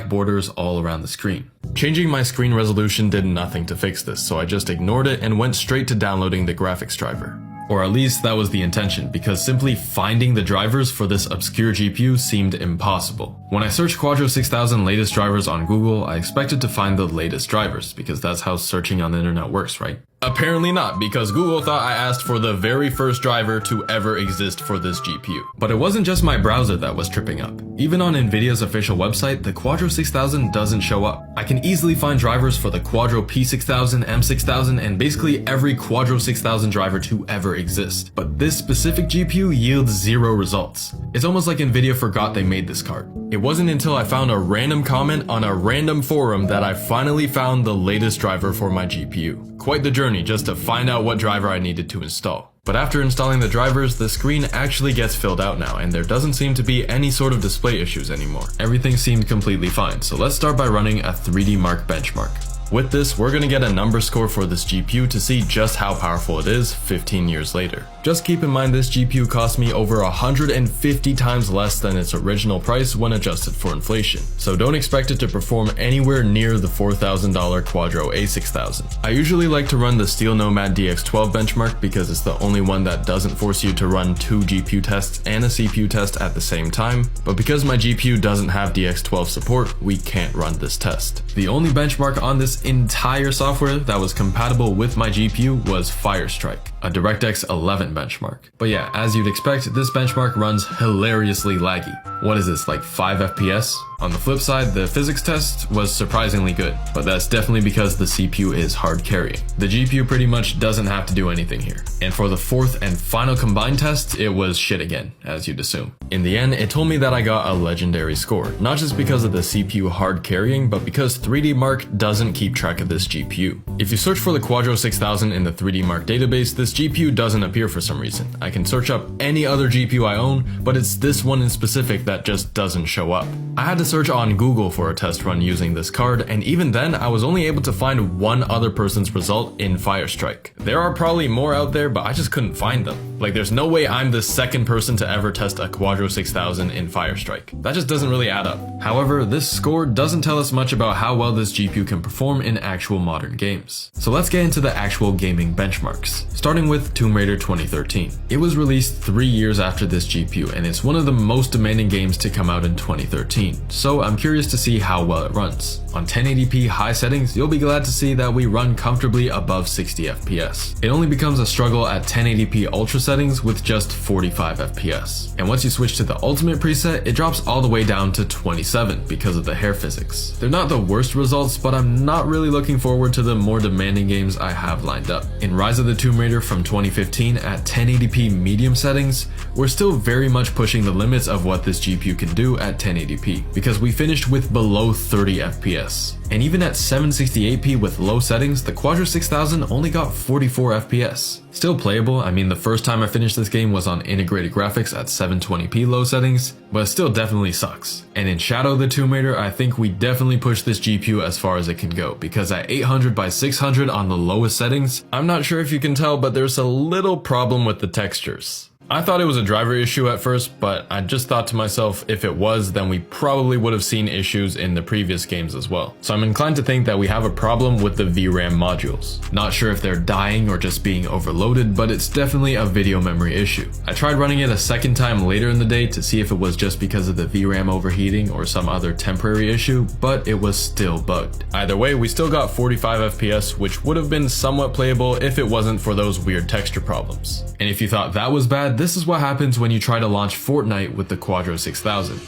borders all around the screen. Changing my screen resolution did nothing to fix this, so I just ignored it and went straight to downloading the graphics driver. Or at least that was the intention, because simply finding the drivers for this obscure GPU seemed impossible. When I searched Quadro 6000 latest drivers on Google, I expected to find the latest drivers, because that's how searching on the internet works, right? Apparently not, because Google thought I asked for the very first driver to ever exist for this GPU. But it wasn't just my browser that was tripping up. Even on Nvidia's official website, the Quadro 6000 doesn't show up. I can easily find drivers for the Quadro P6000, M6000, and basically every Quadro 6000 driver to ever exist. But this specific GPU yields zero results. It's almost like Nvidia forgot they made this card. It wasn't until I found a random comment on a random forum that I finally found the latest driver for my GPU. Quite the journey just to find out what driver I needed to install. But after installing the drivers, the screen actually gets filled out now, and there doesn't seem to be any sort of display issues anymore. Everything seemed completely fine, so let's start by running a 3D Mark benchmark. With this, we're gonna get a number score for this GPU to see just how powerful it is 15 years later. Just keep in mind this GPU cost me over 150 times less than its original price when adjusted for inflation, so don't expect it to perform anywhere near the $4,000 Quadro A6000. I usually like to run the Steel Nomad DX12 benchmark because it's the only one that doesn't force you to run 2 GPU tests and a CPU test at the same time, but because my GPU doesn't have DX12 support, we can't run this test. The only benchmark on this entire software that was compatible with my GPU was Firestrike, a DirectX 11 benchmark. But yeah, as you'd expect, this benchmark runs hilariously laggy. What is this, like 5 FPS? On the flip side, the physics test was surprisingly good, but that's definitely because the CPU is hard carrying. The GPU pretty much doesn't have to do anything here. And for the fourth and final combined test, it was shit again, as you'd assume. In the end, it told me that I got a legendary score, not just because of the CPU hard carrying, but because 3D Mark doesn't keep track of this GPU. If you search for the Quadro 6000 in the 3D Mark database, this GPU doesn't appear for some reason. I can search up any other GPU I own, but it's this one in specific that just doesn't show up. I had to search on Google for a test run using this card, and even then I was only able to find one other person's result in Firestrike. There are probably more out there, but I just couldn't find them. Like, there's no way I'm the second person to ever test a Quadro 6000 in Firestrike. That just doesn't really add up. However, this score doesn't tell us much about how well this GPU can perform in actual modern games. So let's get into the actual gaming benchmarks, starting with Tomb Raider 2013. It was released 3 years after this GPU, and it's one of the most demanding games to come out in 2013, so I'm curious to see how well it runs. On 1080p high settings, you'll be glad to see that we run comfortably above 60 FPS. It only becomes a struggle at 1080p ultra settings with just 45 FPS. And once you switch to the ultimate preset, it drops all the way down to 27 because of the hair physics. They're not the worst results, but I'm not really looking forward to the more demanding games I have lined up. In Rise of the Tomb Raider from 2015 at 1080p medium settings, we're still very much pushing the limits of what this GPU can do at 1080p, because we finished with below 30 FPS. And even at 768p with low settings, the Quadro 6000 only got 44 FPS. Still playable. I mean, the first time I finished this game was on integrated graphics at 720p low settings, but it still definitely sucks. And in Shadow of the Tomb Raider, I think we definitely pushed this GPU as far as it can go, because at 800 by 600 on the lowest settings, I'm not sure if you can tell, but there's a little problem with the textures. I thought it was a driver issue at first, but I just thought to myself, if it was, then we probably would have seen issues in the previous games as well. So I'm inclined to think that we have a problem with the VRAM modules. Not sure if they're dying or just being overloaded, but it's definitely a video memory issue. I tried running it a second time later in the day to see if it was just because of the VRAM overheating or some other temporary issue, but it was still bugged. Either way, we still got 45 FPS, which would have been somewhat playable if it wasn't for those weird texture problems. And if you thought that was bad, this is what happens when you try to launch Fortnite with the Quadro 6000.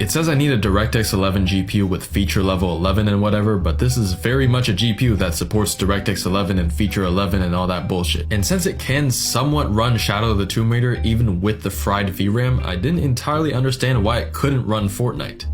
It says I need a DirectX 11 GPU with feature level 11 and whatever, but this is very much a GPU that supports DirectX 11 and feature 11 and all that bullshit. And since it can somewhat run Shadow of the Tomb Raider even with the fried VRAM, I didn't entirely understand why it couldn't run Fortnite.